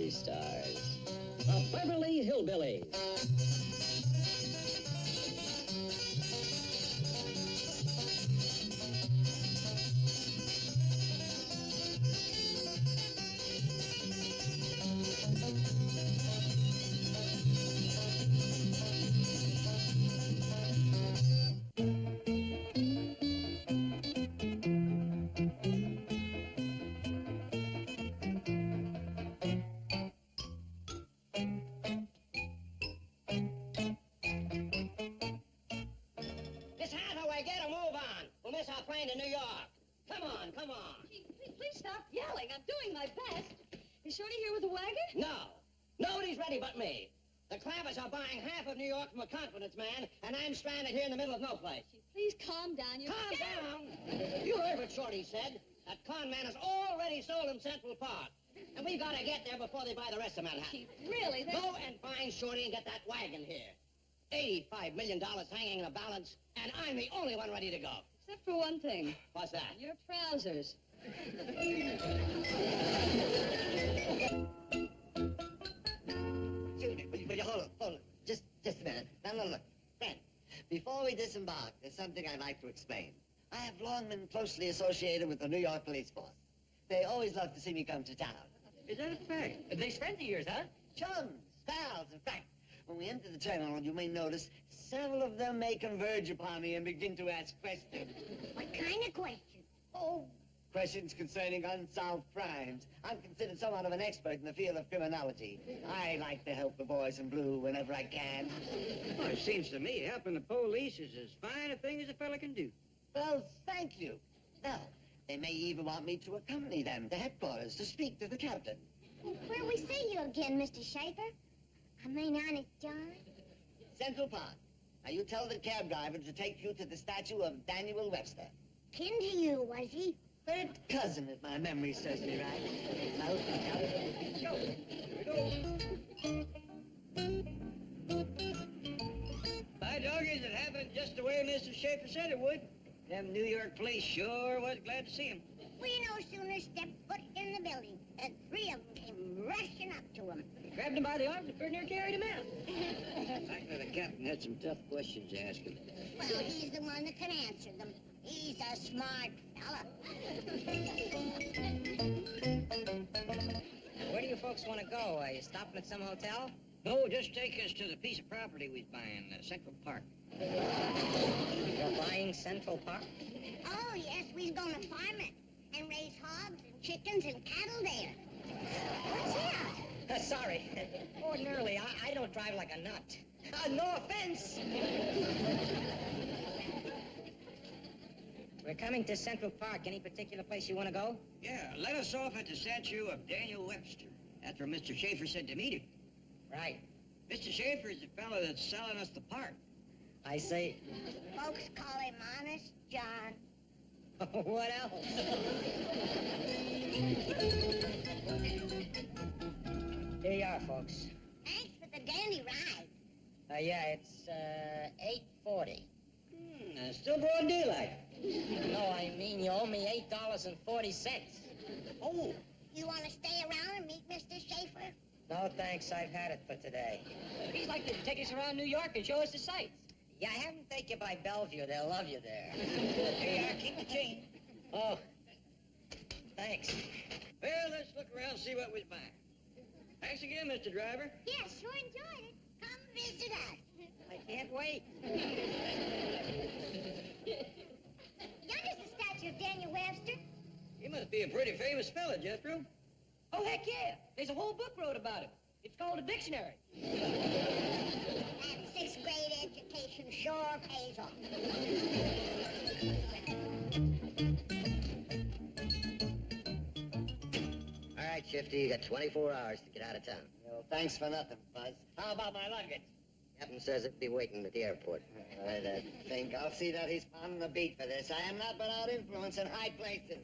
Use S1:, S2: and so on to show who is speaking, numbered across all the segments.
S1: movie stars. The Beverly Hillbillies.
S2: Miss Hathaway, get a move on. We'll miss our plane to New York. Come on, come on.
S3: Gee, please stop yelling. I'm doing my best. Is Shorty here with the wagon?
S2: No. Nobody's ready but me. The Clampetts are buying half of New York from a confidence man, and I'm stranded here in the middle of no place.
S3: Gee, please calm down. You're
S2: Calm
S3: scared.
S2: down. You heard what Shorty said. That con man has already sold him Central Park. And we've got to get there before they buy the rest of Manhattan.
S3: Gee, really?
S2: Go and find Shorty and get that wagon here. $85 million hanging in the balance, and I'm the only one ready to go.
S3: Except for one thing.
S2: What's that?
S3: Your trousers.
S4: Will you hold it. Just a minute. Now, look. Friend, before we disembark, there's something I'd like to explain. I have long been closely associated with the New York police force. They always love to see me come to town.
S1: Is that a fact? They friends of yours, huh?
S4: Chums, pals, in fact. When we enter the terminal, you may notice several of them may converge upon me and begin to ask questions.
S5: What kind of question?
S4: Oh, questions concerning unsolved crimes. I'm considered somewhat of an expert in the field of criminology. I like to help the boys in blue whenever I can.
S6: Well, it seems to me helping the police is as fine a thing as a fella can do.
S4: Well, thank you. Now, they may even want me to accompany them to headquarters to speak to the captain.
S5: Where'll we see you again, Mr. Schaefer? I mean, Honest John?
S4: Central Park. Now, you tell the cab driver to take you to the statue of Daniel Webster.
S5: Kin to you, was he?
S4: Third cousin, if my memory serves me right. Now,
S6: By doggies, it happened just the way Mr. Schaefer said it would. Them New York police sure was glad to see him.
S5: We no sooner stepped foot in the building than three of them came rushing up to him.
S3: Grabbed him by the arms and pretty near carried him out.
S6: Actually, the captain had some tough questions to ask him.
S5: Well, he's the one that can answer them. He's a smart fella.
S2: Where do you folks want to go? Are you stopping at some hotel?
S6: No, just take us to the piece of property we was buying, Central Park.
S2: You're buying Central Park?
S5: Oh, yes, we's gonna farm it and raise hogs and chickens and cattle there. What's that?
S2: Sorry. Ordinarily, I don't drive like a nut. No offense. We're coming to Central Park. Any particular place you want to go?
S6: Yeah, let us off at the statue of Daniel Webster. That's where Mr. Schaefer said to meet him.
S2: Right.
S6: Mr. Schaefer is the fellow that's selling us the park.
S2: I say,
S5: Folks call him Honest John.
S2: what else? Here you are, folks.
S5: Thanks for the dandy ride.
S2: Yeah, it's 8:40.
S6: Still broad daylight.
S2: No, I mean you owe me $8.40.
S6: Oh,
S5: You want to stay around and meet Mr. Schaefer?
S2: No, thanks. I've had it for today.
S3: He's like to take us around New York and show us the sights.
S2: Yeah, have them take you by Bellevue. They'll love you there.
S6: here you are. Keep the change.
S2: Oh, thanks.
S6: Well, let's look around and see what we're buying. Thanks again, Mr. Driver.
S5: Yeah, sure enjoyed it. Come visit us.
S2: I can't wait.
S5: Yonder's the statue of Daniel Webster.
S6: He must be a pretty famous fella, Jethro.
S3: Oh, heck yeah. There's a whole book wrote about him. It's called a dictionary.
S5: That sixth grade education sure pays off.
S4: All right, Shifty, you got 24 hours to get out of town. Well, thanks for nothing, Buzz. How about my luggage?
S2: Captain says it'll be waiting at the airport.
S4: I think I'll see that he's on the beat for this. I am not without influence in high places.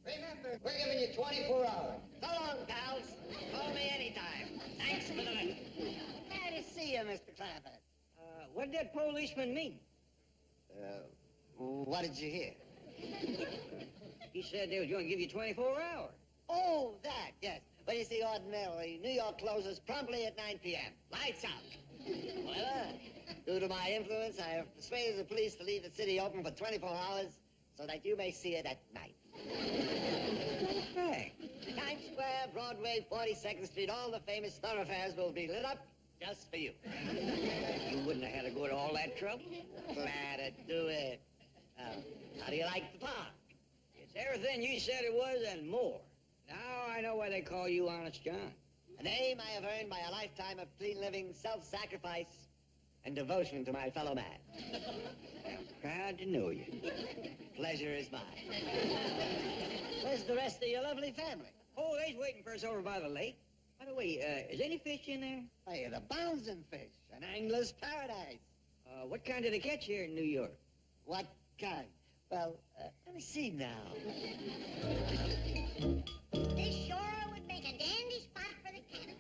S4: Remember, we're giving you 24 hours. So long, pals. Call me anytime. Thanks for the letter. Glad to see you, Mr. Clampett.
S6: What did that policeman mean?
S4: What did you hear?
S6: He said they was going to give you 24 hours.
S4: Oh, that, yes. Well, you see, ordinarily, New York closes promptly at 9 p.m. Lights out. However, due to my influence, I have persuaded the police to leave the city open for 24 hours so that you may see it at night.
S6: Hey,
S4: Times Square, Broadway, 42nd Street, all the famous thoroughfares will be lit up just for you.
S6: you wouldn't have had to go to all that trouble.
S4: Glad to do it. How do you like the park?
S6: It's everything you said it was and more. Now I know why they call you Honest John.
S4: A name I have earned by a lifetime of clean living, self-sacrifice, and devotion to my fellow man.
S6: I'm proud to know you.
S4: Pleasure is mine. Where's the rest of your lovely family?
S6: Oh, they's waiting for us over by the lake. By the way, is any fish in there?
S4: Hey, it abounds in fish, an angler's paradise.
S6: What kind did they catch here in New York?
S4: What kind? Well, let me see now.
S5: This shore would make a dandy spot for the cattle.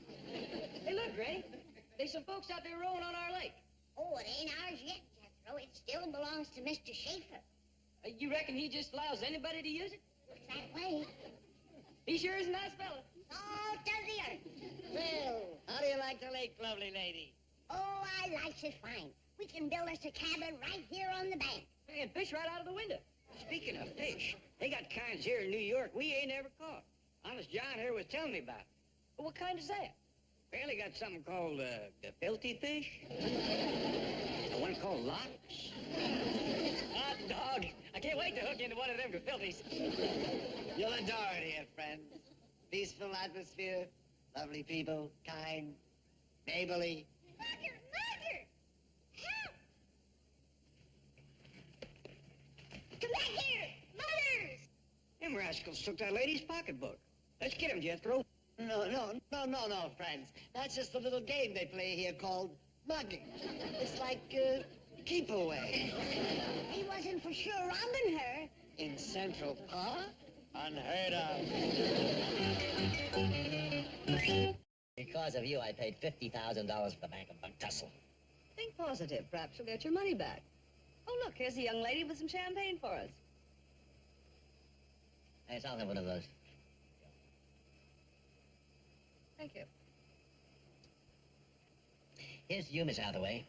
S3: Hey, look, Granny. There's some folks out there rowing on our lake.
S5: Oh, it ain't ours yet, Jethro. It still belongs to Mr. Schaefer.
S3: You reckon he just allows anybody to use it?
S5: Looks that way.
S3: He sure is a nice fella.
S5: Salt of the earth.
S4: Well, how do you like the lake, lovely lady?
S5: Oh, I likes it fine. We can build us a cabin right here on the bank.
S3: And fish right out of the window.
S6: Speaking of fish, they got kinds here in New York we ain't ever caught. Honest John here was telling me about it.
S3: Well, what kind is that?
S6: Well, they got something called the filthy fish. The one called lox.
S3: Hot dog. I can't wait to hook into one of them filthies.
S4: You'll adore it here, friends. Peaceful atmosphere, lovely people, kind, neighborly.
S5: Mother! Mother! Help! Come back here! Mothers!
S6: Them rascals took that lady's pocketbook. Let's get him, Jethro.
S4: No, friends. That's just a little game they play here called mugging. It's like, keep away.
S5: He wasn't for sure robbing her.
S4: In Central Park? Unheard of.
S1: Because of you, I paid $50,000 for the Bank of Bucktussle.
S3: Think positive. Perhaps you'll get your money back. Oh, look, here's a young lady with some champagne for us.
S1: Hey, I'll have one of those.
S3: Thank you.
S1: Here's to you, Miss Hathaway.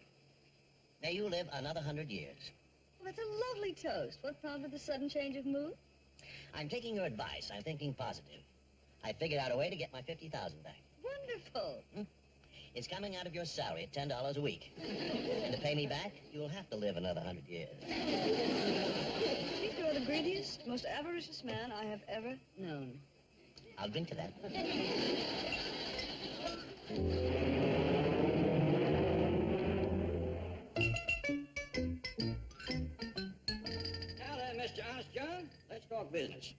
S1: May you live another 100 years.
S3: Well, that's a lovely toast. What prompted the sudden change of mood?
S1: I'm taking your advice. I'm thinking positive. I figured out a way to get my $50,000 back.
S3: Wonderful.
S1: It's coming out of your salary at $10 a week. And to pay me back, you'll have to live another 100 years.
S3: I think you're the greediest, most avaricious man I have ever known.
S1: I'll drink to that.
S6: Now then, Mr. Honest John, let's talk business.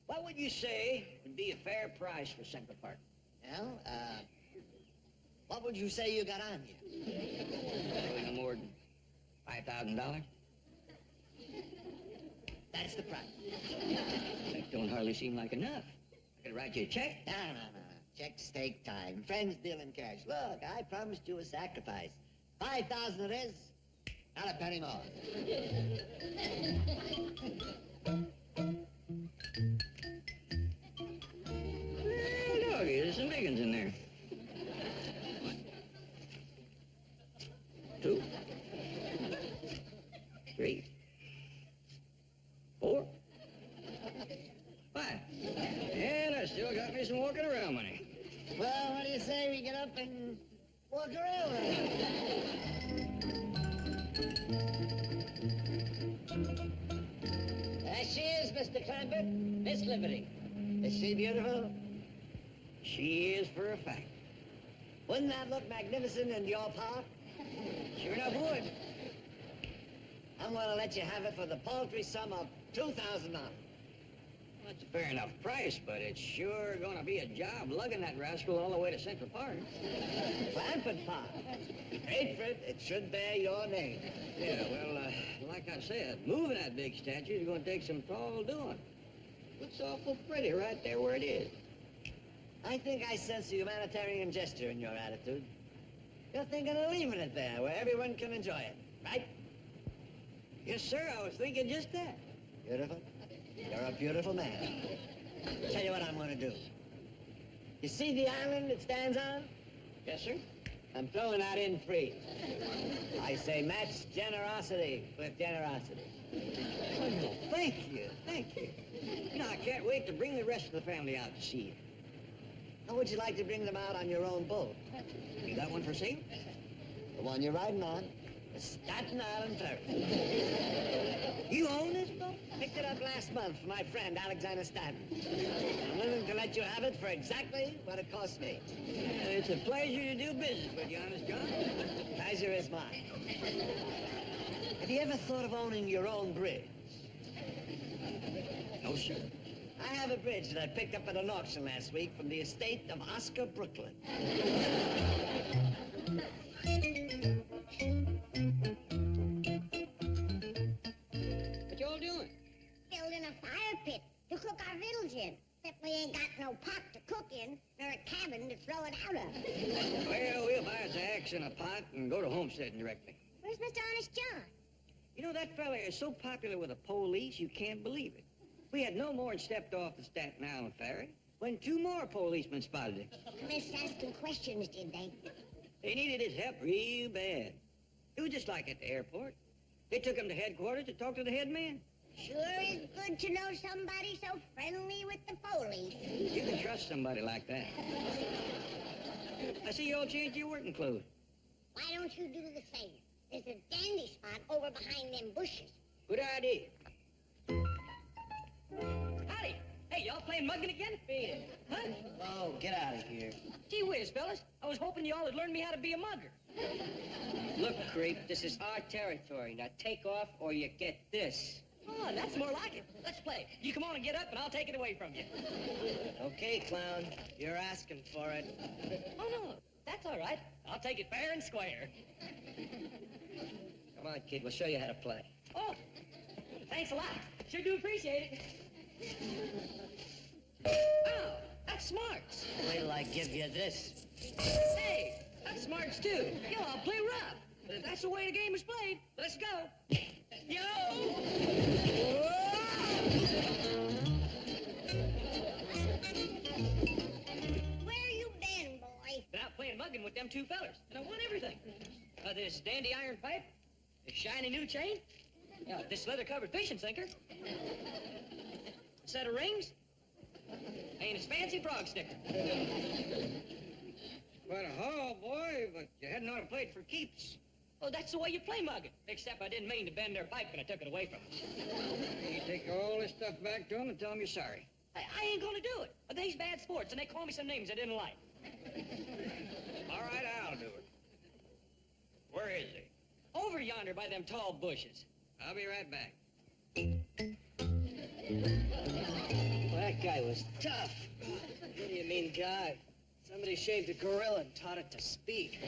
S6: What would you say would be a fair price for Central Park?
S4: Well, what would you say you got on here?
S6: Probably no more than $5,000.
S4: That's the price.
S6: That don't hardly seem like enough. I could write you a check.
S4: No. Checks take time. Friends deal in cash. Look, I promised you a sacrifice. 5,000 it is. Not a penny more.
S6: Well, doggy, there's some big ones in there. 2, 3, 4, 5. And I still got me some walking around money.
S4: Well, what do you say we get up and walk around? There she is, Mr. Clampett. Miss Liberty. Is she beautiful?
S6: She is for a fact.
S4: Wouldn't that look magnificent in your park?
S6: Sure enough would.
S4: I'm going to let you have it for the paltry sum of $2,000.
S6: That's a fair enough price, but it's sure gonna be a job lugging that rascal all the way to Central Park.
S4: Clampett Park. Great for it. It should bear your name.
S6: Yeah, well, like I said, moving that big statue is gonna take some tall doing. Looks awful pretty right there where it is.
S4: I think I sense a humanitarian gesture in your attitude. You're thinking of leaving it there where everyone can enjoy it, right?
S6: Yes, sir, I was thinking just that.
S4: Beautiful. You're a beautiful man. Tell you what I'm going to do. You see the island it stands on?
S6: Yes, sir.
S4: I'm throwing that in free. I say match generosity with generosity.
S6: Oh, thank you, thank you. You know, I can't wait to bring the rest of the family out to see you.
S4: How would you like to bring them out on your own boat?
S6: You got one for sale?
S4: The one you're riding on. The Staten Island Ferry.
S6: You own this boat?
S4: Picked it up last month from my friend, Alexander Staten. I'm willing to let you have it for exactly what it cost me.
S6: It's a pleasure to do business with you, Honest John.
S4: Pleasure is mine. Have you ever thought of owning your own bridge?
S6: No, sir.
S4: I have a bridge that I picked up at an auction last week from the estate of Oscar Brooklyn.
S6: What y'all doing?
S5: Building a fire pit to cook our victuals in. Except we ain't got no pot to cook in, nor a cabin to throw it out of.
S6: Well, we'll buy us an axe and a pot and go to homesteading directly.
S5: Where's Mr. Honest John?
S6: You know, that fella is so popular with the police, you can't believe it. We had no more than stepped off the Staten Island ferry when 2 more policemen spotted him.
S5: Missed asking questions, did they?
S6: They needed his help real bad. It was just like at the airport. They took him to headquarters to talk to the head man.
S5: Sure is good to know somebody so friendly with the police.
S6: You can trust somebody like that. I see you all changed your working clothes.
S5: Why don't you do the same? There's a dandy spot over behind them bushes.
S6: Good idea.
S7: Howdy. Hey, y'all playing mugging again? Beat it. Huh?
S4: Oh, get out of here.
S7: Gee whiz, fellas. I was hoping y'all would learn me how to be a mugger.
S8: Look, creep, this is our territory. Now take off or you get this.
S7: Oh, that's more like it. Let's play. You come on and get up, and I'll take it away from you.
S4: Okay, clown. You're asking for it.
S7: Oh, no. That's all right. I'll take it fair and square.
S8: Come on, kid, we'll show you how to play.
S7: Oh, thanks a lot. Sure do appreciate it. Oh, that's smarts.
S4: Wait till I give you this.
S7: Hey, that's smarts, too. Yo, I'll play rough. But if that's the way the game is played, let's go. Yo!
S5: Where you been, boy?
S7: Been out playing mugging with them 2 fellers, and I won everything. This dandy iron pipe, this shiny new chain, this leather-covered fishing sinker, a set of rings, and his fancy frog sticker.
S6: Quite a haul, boy, but you hadn't ought to play it for keeps.
S7: Well, that's the way you play mugging, except I didn't mean to bend their pipe when I took it away from them.
S6: You take all this stuff back to them and tell them you're sorry.
S7: I ain't gonna do it. They's bad sports, and they call me some names I didn't like.
S6: All right, I'll do it. Where is he?
S7: Over yonder by them tall bushes.
S6: I'll be right back.
S8: Well, that guy was tough. What do you mean, guy? Somebody shaved a gorilla and taught it to speak.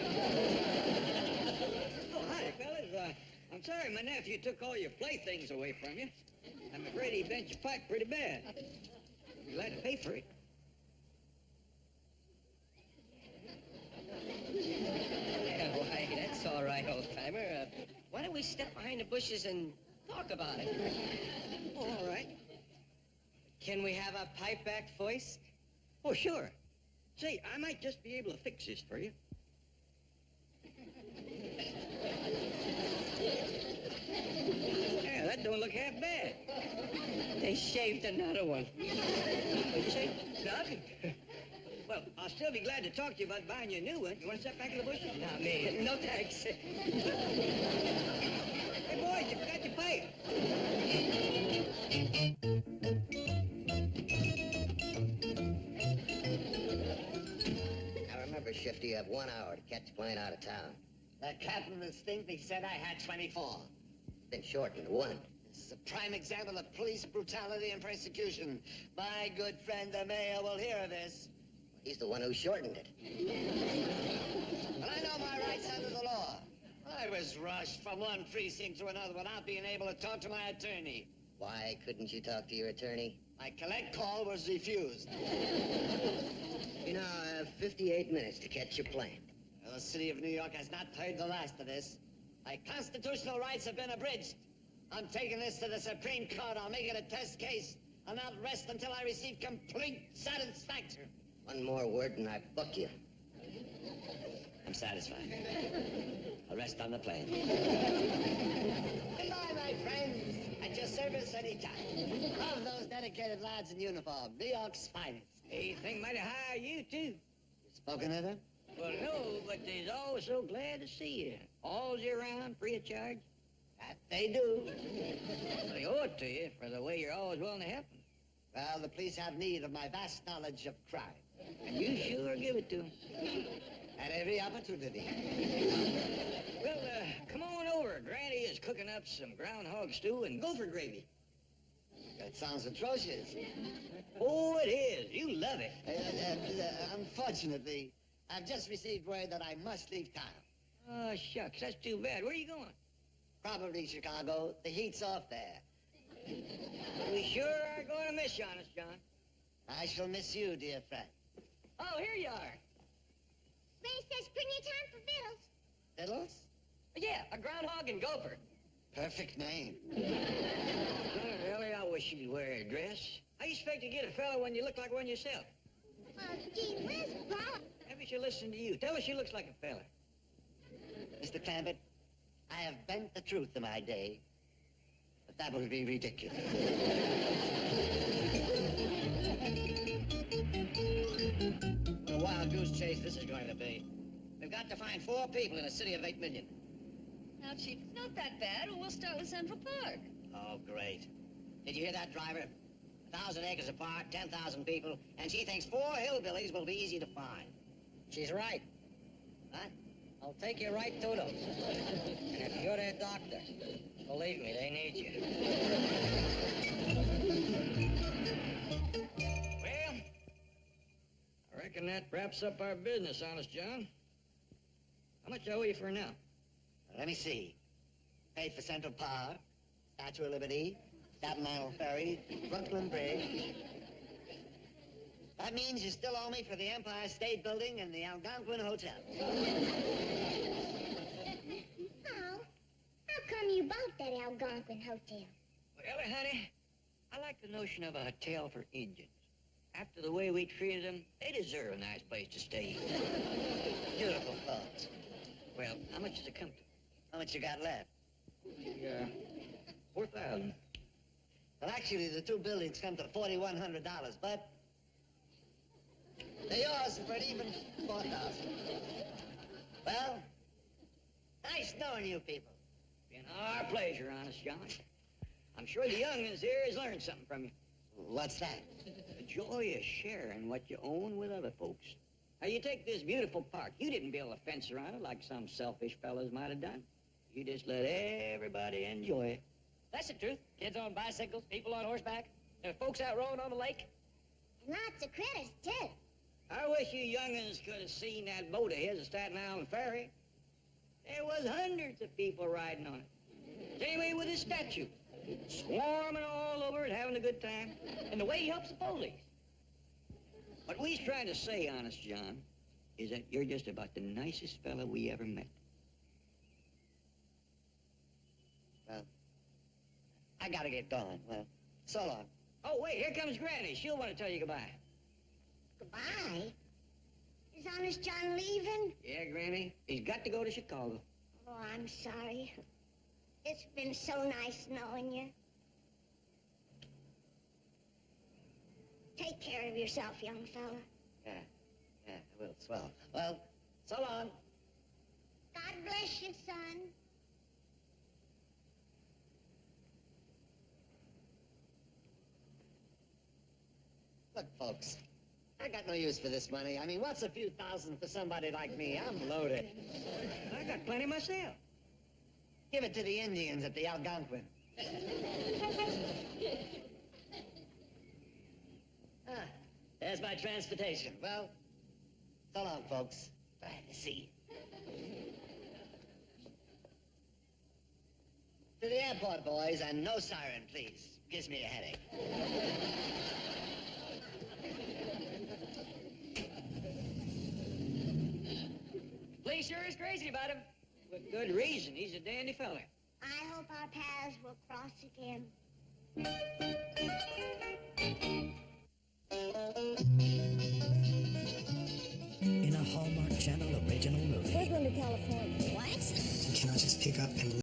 S6: Oh, hi, fellas. I'm sorry my nephew took all your playthings away from you. I'm afraid he bent your pipe pretty bad. I'd be glad to pay for it.
S8: Yeah, why, that's all right, old-timer. Why don't we step behind the bushes and talk about it?
S6: Oh, all right.
S8: Can we have a pipe back first?
S6: Oh, sure. Say, I might just be able to fix this for you. Yeah, that don't look half bad.
S8: They shaved another one.
S6: What'd you say? Nothing. Well, I'll still be glad to talk to you about buying you a new one. You want to step back in the bushes?
S8: Not me. No thanks.
S6: Hey, boys, you forgot your pipe.
S1: Now remember, Shifty, you have 1 hour to catch the plane out of town.
S4: The captain of the stink, he said I had 24.
S1: Been shortened to 1.
S4: This is a prime example of police brutality and persecution. My good friend, the mayor, will hear of this.
S1: He's the one who shortened it.
S4: But I know my rights under the law. I was rushed from one precinct to another without being able to talk to my attorney.
S1: Why couldn't you talk to your attorney?
S4: My collect call was refused.
S1: You now have 58 minutes to catch your plane.
S4: The city of New York has not heard the last of this. My constitutional rights have been abridged. I'm taking this to the Supreme Court. I'll make it a test case. I'll not rest until I receive complete satisfaction.
S2: One more word and I book you. I'm satisfied. I'll rest on the plane.
S4: Goodbye, my friends. At your service anytime. Love those dedicated lads in uniform. New York's finest.
S6: Hey, think might hire you, too.
S4: You spoken of them?
S6: Well, no, but they's always so glad to see you. All year round, free of charge.
S4: That they do.
S6: Well, they owe it to you for the way you're always willing to help them.
S4: Well, the police have need of my vast knowledge of crime.
S6: And you sure give it to them.
S4: At every opportunity.
S6: Well, come on over. Granny is cooking up some groundhog stew and gopher gravy.
S4: That sounds atrocious.
S6: Oh, it is. You love it.
S4: Unfortunately, I've just received word that I must leave town.
S6: Oh, shucks. That's too bad. Where are you going?
S4: Probably Chicago. The heat's off there.
S6: We sure are going to miss you, Honest John.
S4: I shall miss you, dear friend.
S6: Oh, here you are.
S5: Ray says plenty of time for vittles.
S4: Fiddles?
S7: Yeah, a groundhog and gopher.
S4: Perfect name.
S6: Ellie, I wish you'd wear a dress. How you expect to get a fella when you look like one yourself?
S5: Gee, where's Paul?
S6: Maybe she'll listen to you. Tell her she looks like a fella.
S4: Mr. Clampett, I have bent the truth in my day, but that would be ridiculous.
S2: What a wild goose chase this is going to be. We've got to find 4 people in a city of 8 million.
S3: Now, Chief, it's not that bad. We'll start with Central Park.
S2: Oh, great. Did you hear that, driver? 1,000 acres apart, 10,000 people, and she thinks 4 hillbillies will be easy to find. She's right. Huh? I'll take you right to them. And if you're their doctor, believe me, they need you.
S6: Well, I reckon that wraps up our business, Honest John. How much I owe you for now?
S4: Let me see. Paid for Central Park, Statue of Liberty, Staten Island Ferry, Brooklyn Bridge. That means you still owe me for the Empire State Building and the Algonquin Hotel.
S5: Oh, how come you bought that Algonquin Hotel?
S6: Well, Ellie, honey, I like the notion of a hotel for Indians. After the way we treated them, they deserve a nice place to stay.
S4: Beautiful thoughts.
S6: Well, how much does it come to?
S4: How much you got left?
S6: Yeah, 4,000.
S4: Well, actually, the 2 buildings come to $4,100, but they're yours for an even 4,000. Well, nice knowing you people.
S6: Been our pleasure, Honest John. I'm sure the young'uns here has learned something from you.
S4: What's that?
S6: The joy of sharing what you own with other folks. Now, you take this beautiful park. You didn't build a fence around it like some selfish fellas might have done. You just let everybody enjoy it.
S7: That's the truth. Kids on bicycles, people on horseback, folks out rowing on the lake.
S5: And lots of critters, too.
S6: I wish you young'uns could have seen that boat of his at Staten Island Ferry. There was hundreds of people riding on it. Same way with his statue. Swarming all over it, having a good time.
S7: And the way he helps the police.
S6: What we's trying to say, Honest John, is that you're just about the nicest fella we ever met.
S4: Well, I gotta get going. Well, so long.
S6: Oh, wait, here comes Granny. She'll want to tell you goodbye.
S5: Goodbye. Is Honest John leaving?
S6: Yeah, Granny. He's got to go to Chicago.
S5: Oh, I'm sorry. It's been so nice knowing you. Take care of yourself, young fella.
S4: Yeah, I will. Swell. Well, so long.
S5: God bless you, son.
S4: Look, folks, I got no use for this money. I mean, what's a few thousand for somebody like me? I'm loaded.
S6: I got plenty myself.
S4: Give it to the Indians at the Algonquin.
S2: There's my transportation.
S4: Well, so long, folks. Glad to see you. To the airport, boys, and no siren, please. Gives me a headache.
S7: Police sure is crazy about him.
S6: With good reason. He's a dandy fella.
S5: I hope our paths will cross again.
S9: Hallmark Channel original movie.
S5: We're going to California. What?
S9: You cannot just pick up and